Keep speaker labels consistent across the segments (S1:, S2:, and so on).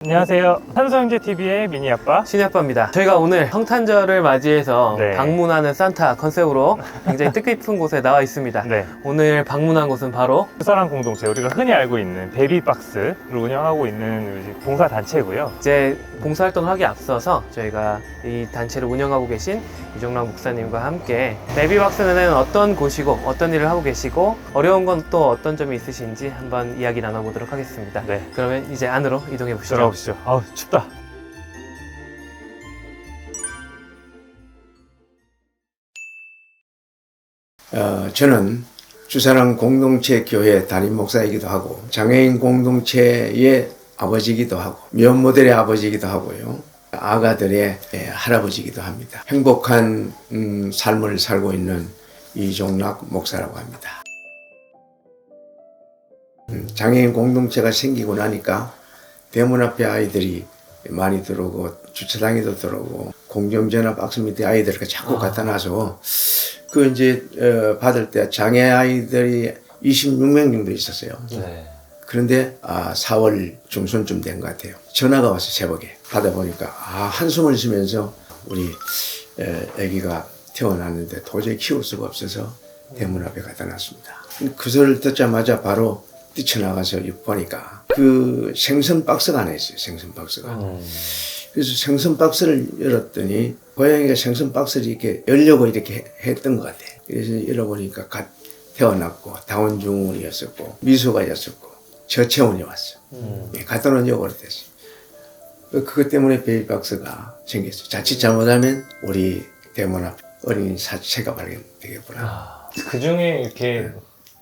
S1: 안녕하세요. 탄소형제TV의 미니아빠
S2: 신이아빠입니다. 저희가 오늘 성탄절을 맞이해서
S1: 네.
S2: 방문하는 산타 컨셉으로 굉장히 뜻깊은 곳에 나와 있습니다.
S1: 네.
S2: 오늘 방문한 곳은 바로
S1: 사랑 공동체, 우리가 흔히 알고 있는 베이비박스를 운영하고 있는 봉사단체고요.
S2: 이제 봉사활동을 하기 앞서서 저희가 이 단체를 운영하고 계신 이종락 목사님과 함께 베이비박스는 어떤 곳이고 어떤 일을 하고 계시고 어려운 건 또 어떤 점이 있으신지 한번 이야기 나눠보도록 하겠습니다.
S1: 네.
S2: 그러면 이제 안으로 이동해 보시죠.
S1: 들어가보시죠. 아우, 춥다.
S3: 저는 주사랑 공동체 교회 담임 목사이기도 하고 장애인 공동체의 아버지이기도 하고 미혼모델의 아버지이기도 하고요. 아가들의 할아버지이기도 합니다. 행복한 삶을 살고 있는 이종락 목사라고 합니다. 장애인 공동체가 생기고 나니까 대문 앞에 아이들이 많이 들어오고 주차장에도 들어오고 공중전화 박스 밑에 아이들을 자꾸 갖다 놔서 그 이제 받을 때 장애 아이들이 26명 정도 있었어요.
S2: 네.
S3: 그런데 4월 중순쯤 된 것 같아요. 전화가 와서 새벽에 받아보니까 한숨을 쉬면서 우리 아기가 태어났는데 도저히 키울 수가 없어서 대문 앞에 갖다 놨습니다. 그 소리를 듣자마자 바로 뛰쳐나가서 보니까 그 생선 박스가 안에 있어요. 생선 박스가. 그래서 생선 박스를 열었더니 고양이가 생선 박스를 이렇게 열려고 이렇게 했던 것 같아요. 그래서 열어보니까 갓 태어났고 다운 증후군이었었고 미소가였었고 저체온이 왔어. 갖다 놓은 지 오래됐어요. 그것 때문에 베이비박스가 생겼어요. 자칫 잘못하면 우리 대문 앞 어린이 사체가 발견되겠구나.
S1: 그 중에 이렇게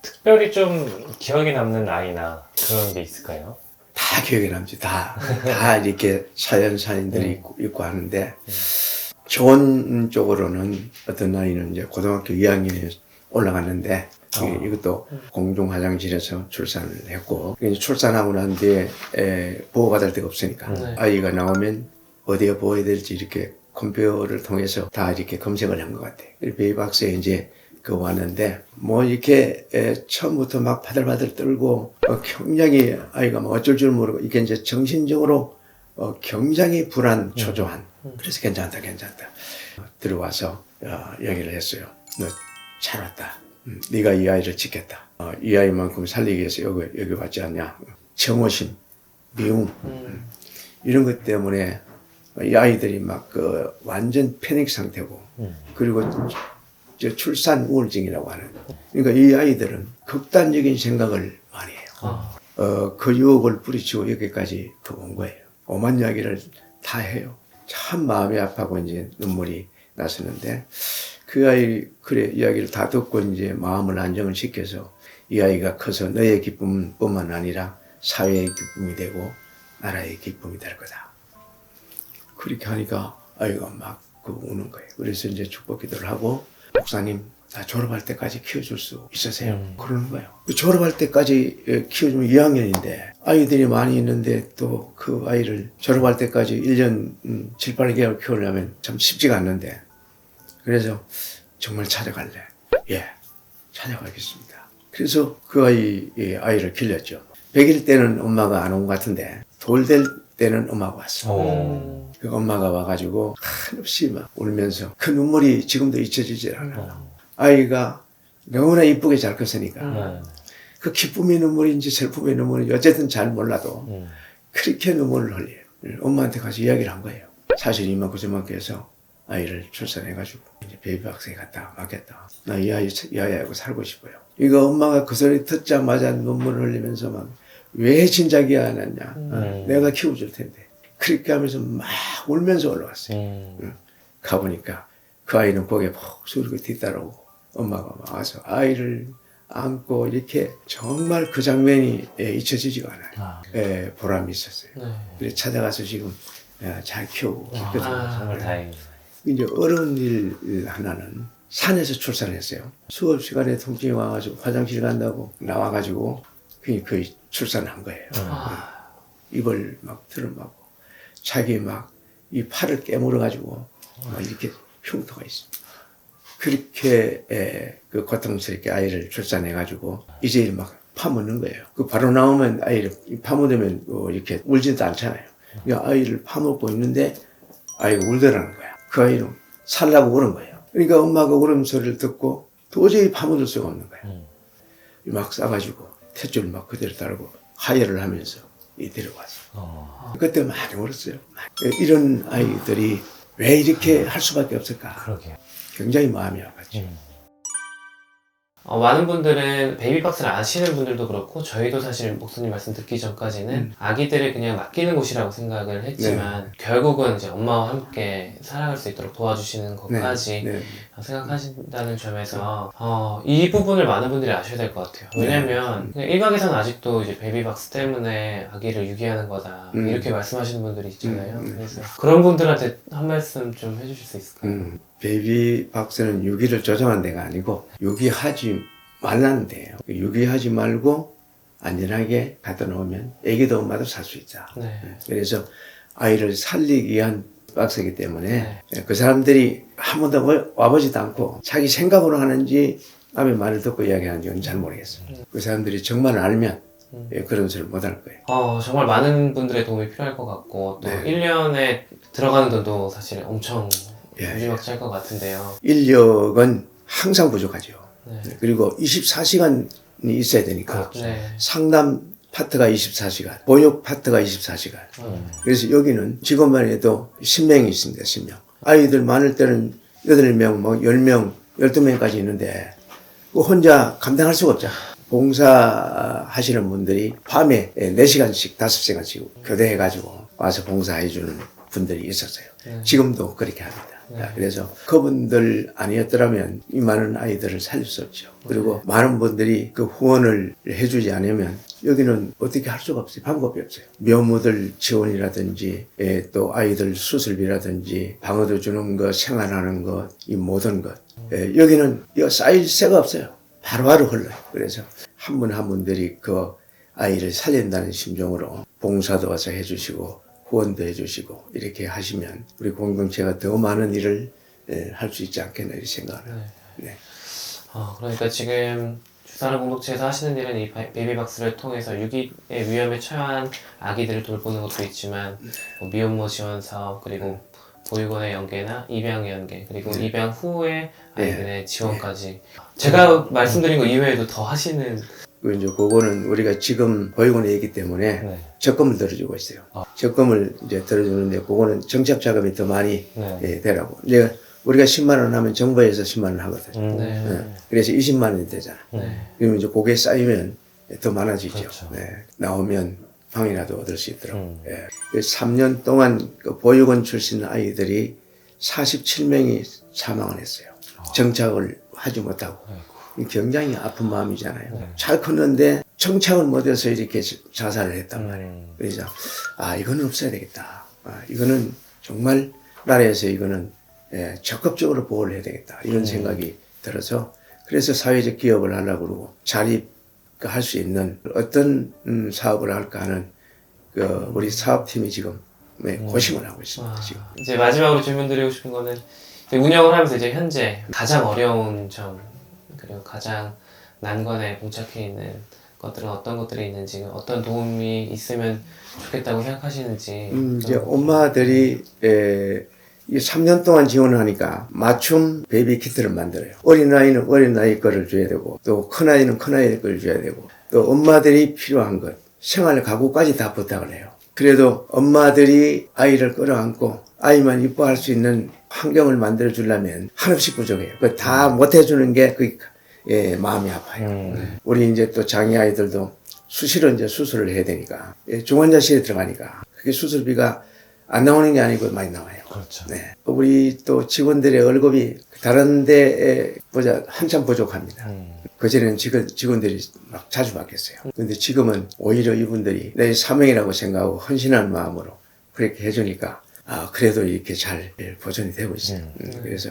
S1: 특별히 좀 기억에 남는 아이나 그런 게 있을까요?
S3: 다 기억에 남지. 다 이렇게 사연사인들이 있고 하는데 좋은 쪽으로는 어떤 아이는 이제 고등학교 2학년에 올라갔는데 이것도 공중 화장실에서 출산을 했고 출산하고 난 뒤에 보호받을 데가 없으니까 아이가 나오면 어디에 보호해야 될지 이렇게 컴퓨터를 통해서 다 이렇게 검색을 한 것 같아요. 베이비박스에 이제 왔는데 뭐 이렇게 처음부터 막 바들바들 떨고 굉장히 아이가 뭐 어쩔 줄 모르고 이게 이제 정신적으로 굉장히 불안 초조한. 그래서 괜찮다 들어와서 얘기를 했어요. 너 잘 왔다. 네가 이 아이를 지켰다. 이 아이만큼 살리기 위해서 여기 왔지 않냐. 정오심, 미움 이런 것 때문에 이 아이들이 막 완전 패닉 상태고 그리고 출산 우울증이라고 하는. 그러니까 이 아이들은 극단적인 생각을 많이 해요. 그 유혹을 뿌리치고 여기까지 온 거예요. 오만 이야기를 다 해요. 참 마음이 아파고 이제 눈물이 나서는데 그 아이 그래 이야기를 다 듣고 이제 마음을 안정을 시켜서 이 아이가 커서 너의 기쁨뿐만 아니라 사회의 기쁨이 되고 나라의 기쁨이 될 거다. 그렇게 하니까 아이가 막 우는 거예요. 그래서 이제 축복 기도를 하고 목사님, 나 졸업할 때까지 키워줄 수 있으세요? 그러는 거예요. 졸업할 때까지 키워주면 2학년인데 아이들이 많이 있는데 또 그 아이를 졸업할 때까지 1년 7, 8개월 키우려면 참 쉽지가 않는데 그래서 정말 찾아갈래? 예, 찾아가겠습니다. 그래서 그 아이를 길렀죠. 100일 때는 엄마가 안 온 것 같은데 돌 될 때는 엄마가 왔어. 그 엄마가 와가지고 한없이 막 울면서 그 눈물이 지금도 잊혀지질 않아. 아이가 너무나 이쁘게 잘 컸으니까 그 기쁨의 눈물인지 슬픔의 눈물인지 어쨌든 잘 몰라도 그렇게 눈물을 흘려요. 엄마한테 가서 이야기를 한 거예요. 사실 이만큼 저만큼 해서 아이를 출산해가지고 이제 베이비박스에 갖다 맡겼다. 나 이 아이하고 살고 싶어요. 이거 엄마가 그 소리 듣자마자 눈물을 흘리면서 막 왜 진작에 안 했냐. 내가 키워줄 텐데. 그렇게 하면서 막 울면서 올라왔어요. 가보니까 그 아이는 고개 푹 숙이고 뒤따라오고 엄마가 와서 아이를 안고 이렇게 정말 그 장면이 잊혀지지가 않아요. 보람이 있었어요. 그래서 찾아가서 지금 잘 키우고 있거든요.
S1: 정말 다행이네요.
S3: 이제 어려운 일 하나는 산에서 출산했어요. 수업 시간에 통증이 와가지고 화장실 간다고 나와가지고 그 출산을 한 거예요. 입을 막 틀어막고 자기 막 이 팔을 깨물어가지고 막 이렇게 흉터가 있어. 그렇게 그 고통스럽게 아이를 출산해가지고 이제 막 파묻는 거예요. 그 바로 나오면 아이를 파묻으면 이렇게 울지도 않잖아요. 이 아이를 파먹고 있는데 아이가 울더라는 거야. 그 아이는 살라고 울은 거예요. 그러니까 엄마가 울음소리를 듣고 도저히 파묻을 수가 없는 거야. 막 싸가지고 탯줄을 막 그대로 달고 하혈을 하면서 데려왔어. 그때 많이 울었어요. 이런 아이들이 왜 이렇게 할 수밖에 없을까?
S1: 그러게요.
S3: 굉장히 마음이 아팠죠.
S2: 많은 분들은 베이비박스를 아시는 분들도 그렇고 저희도 사실 목사님 말씀 듣기 전까지는 아기들을 그냥 맡기는 곳이라고 생각을 했지만 결국은 이제 엄마와 함께 살아갈 수 있도록 도와주시는 것까지
S3: 네.
S2: 생각하신다는 점에서 이 부분을 많은 분들이 아셔야 될 것 같아요. 왜냐면 그냥 일각에서는 아직도 이제 베이비박스 때문에 아기를 유기하는 거다 이렇게 말씀하시는 분들이 있잖아요. 그래서 그런 분들한테 한 말씀 좀 해주실 수 있을까요?
S3: 베이비박스는 유기를 조정한 데가 아니고 유기하지 말라는 데예요. 유기하지 말고 안전하게 갖다 놓으면 애기도 엄마도 살 수 있다.
S2: 네.
S3: 그래서 아이를 살리기 위한 박스이기 때문에 그 사람들이 한 번도 와보지도 않고 자기 생각으로 하는지 남의 말을 듣고 이야기하는지는 잘 모르겠어요. 그 사람들이 정말 알면 그런 소리를 못 할 거예요.
S2: 정말 많은 분들의 도움이 필요할 것 같고 또 1년에 들어가는 돈도 사실 엄청 무지막지할 것 같은데요.
S3: 인력은 항상 부족하죠.
S2: 네.
S3: 그리고 24시간이 있어야 되니까
S2: 네.
S3: 상담 파트가 24시간, 보육 파트가 24시간. 그래서 여기는 직원만 해도 10명이 있습니다. 10명. 아이들 많을 때는 8명, 뭐 10명, 12명까지 있는데 혼자 감당할 수가 없죠. 봉사하시는 분들이 밤에 4시간씩, 5시간씩 교대해가지고 와서 봉사해주는 분들이 있었어요. 지금도 그렇게 합니다. 그래서 그분들 아니었더라면 이 많은 아이들을 살릴 수 없죠. 그리고 많은 분들이 그 후원을 해주지 않으면 여기는 어떻게 할 수가 없어요. 방법이 없어요. 묘무들 지원이라든지 또 아이들 수술비라든지 방어도 주는 것, 생활하는 것, 이 모든 것. 여기는 이거 쌓일 새가 없어요. 바로바로 흘러요. 그래서 한 분 한 분들이 그 아이를 살린다는 심정으로 봉사도 와서 해주시고 후원도 해주시고 이렇게 하시면 우리 공동체가 더 많은 일을 할 수 있지 않겠나 이렇게 생각을 합니다. 네.
S2: 그러니까 지금 주사는 공동체에서 하시는 일은 이 베이비박스를 통해서 유기의 위험에 처한 아기들을 돌보는 것도 있지만 미혼모 지원 사업 그리고 보육원의 연계나 입양 연계 그리고 입양 후에 아이들의 지원까지 제가 말씀드린 거 이외에도 더 하시는
S3: 이제 그거는 우리가 지금 보육원에 있기 때문에 적금을 들어주고 있어요. 적금을 이제 들어주는데 그거는 정착 자금이 더 많이 되라고. 이제 우리가 10만 원 하면 정부에서 10만 원 하거든요. 그래서 20만 원이 되잖아. 그러면 이제 그게 쌓이면 더 많아지죠.
S1: 그렇죠.
S3: 나오면 방이라도 얻을 수 있도록. 3년 동안 그 보육원 출신 아이들이 47명이 사망을 했어요. 정착을 하지 못하고. 굉장히 아픈 마음이잖아요. 잘 컸는데 정착을 못해서 이렇게 자살을 했단 말이에요. 그래서 이거는 없어야 되겠다. 이거는 정말 나라에서 이거는 적극적으로 보호를 해야 되겠다. 이런 생각이 들어서 그래서 사회적 기업을 하려고 그러고 자립할 수 있는 어떤 사업을 할까 하는 그 우리 사업팀이 지금 고심을 하고 있습니다. 지금.
S2: 이제 마지막으로 질문 드리고 싶은 거는 이제 운영을 하면서 이제 현재 가장 어려운 점 그리고 가장 난관에 봉착해 있는 것들은 어떤 것들이 있는지 어떤 도움이 있으면 좋겠다고 생각하시는지
S3: 이제 엄마들이 이 3년 동안 지원을 하니까 맞춤 베이비 키트를 만들어요. 어린아이는 어린아이 거를 줘야 되고 또 큰아이는 큰아이 거를 줘야 되고 또 엄마들이 필요한 것 생활 가구까지 다 부탁을 해요. 그래도 엄마들이 아이를 끌어안고 아이만 이뻐할 수 있는 환경을 만들어 주려면 한없이 부족해요. 그 다 못 해주는 게 마음이 아파요. 우리 이제 또 장애 아이들도 수시로 이제 수술을 해야 되니까 중환자실에 들어가니까 그게 수술비가 안 나오는 게 아니고 많이 나와요.
S1: 그렇죠.
S3: 우리 또 직원들의 월급이 다른 데에 보자 한참 부족합니다. 그전에는 직원들이 막 자주 바뀌었어요. 근데 지금은 오히려 이분들이 내 사명이라고 생각하고 헌신하는 마음으로 그렇게 해주니까 그래도 이렇게 잘 보존이 되고 있어요. 그래서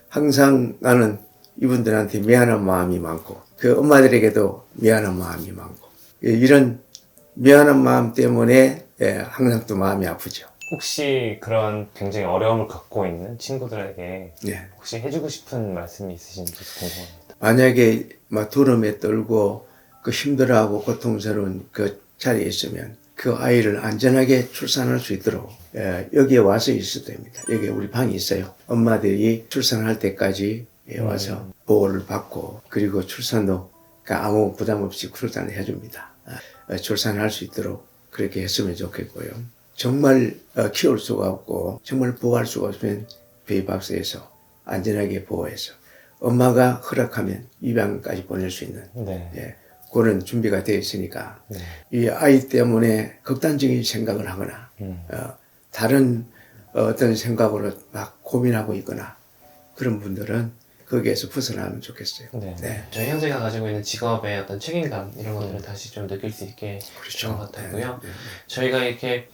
S3: 항상 나는 이분들한테 미안한 마음이 많고 그 엄마들에게도 미안한 마음이 많고 이런 미안한 마음 때문에 항상 또 마음이 아프죠.
S1: 혹시 그런 굉장히 어려움을 갖고 있는 친구들에게 혹시 해주고 싶은 말씀이 있으신지 궁금합니다.
S3: 만약에 막 두려움에 떨고 그 힘들어하고 고통스러운 그 자리에 있으면 그 아이를 안전하게 출산할 수 있도록 여기에 와서 있어도 됩니다. 여기 우리 방이 있어요. 엄마들이 출산할 때까지 와서 보호를 받고 그리고 출산도 그러니까 아무 부담 없이 출산을 해줍니다. 출산할 수 있도록 그렇게 했으면 좋겠고요. 정말 키울 수가 없고 정말 보호할 수가 없으면 베이비박스에서 안전하게 보호해서 엄마가 허락하면 입양까지 보낼 수 있는
S1: 네.
S3: 그런 준비가 되어 있으니까
S1: 네.
S3: 이 아이 때문에 극단적인 생각을 하거나 다른 어떤 생각으로 막 고민하고 있거나 그런 분들은 거기에서 벗어나면 좋겠어요.
S1: 네.
S3: 네.
S2: 저희 형제가 가지고 있는 직업의 어떤 책임감 이런 것들을 다시 좀 느낄 수 있게 그런 것 같았고요. 저희가 이렇게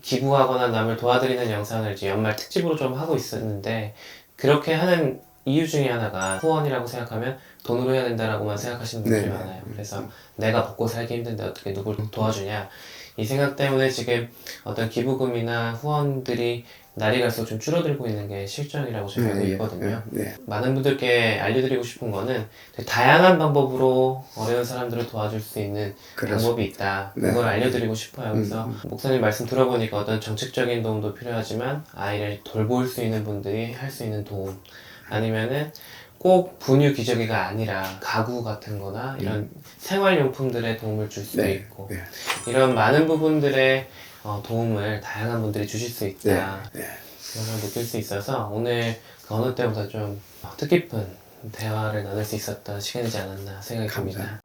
S2: 기부하거나 남을 도와드리는 영상을 이제 연말 특집으로 좀 하고 있었는데 그렇게 하는 이유 중에 하나가 후원이라고 생각하면 돈으로 해야 된다라고만 생각하시는 분들이
S3: 네.
S2: 많아요. 그래서 내가 먹고 살기 힘든데 어떻게 누굴 도와주냐 이 생각 때문에 지금 어떤 기부금이나 후원들이 날이 갈수록 좀 줄어들고 있는 게 실정이라고 저는 알고 있거든요. 많은 분들께 알려드리고 싶은 거는 다양한 방법으로 어려운 사람들을 도와줄 수 있는 방법이 있다. 그걸 알려드리고 싶어요. 그래서 목사님 말씀 들어보니까 어떤 정책적인 도움도 필요하지만 아이를 돌볼 수 있는 분들이 할 수 있는 도움 아니면은 꼭 분유 기저귀가 아니라 가구 같은 거나 이런 생활용품들에 도움을 줄 수도 있고 이런 많은 부분들의 도움을 다양한 분들이 주실 수 있다 그런 걸 느낄 수 있어서 오늘 그 어느 때보다 좀 뜻깊은 대화를 나눌 수 있었던 시간이지 않았나 생각이 듭니다.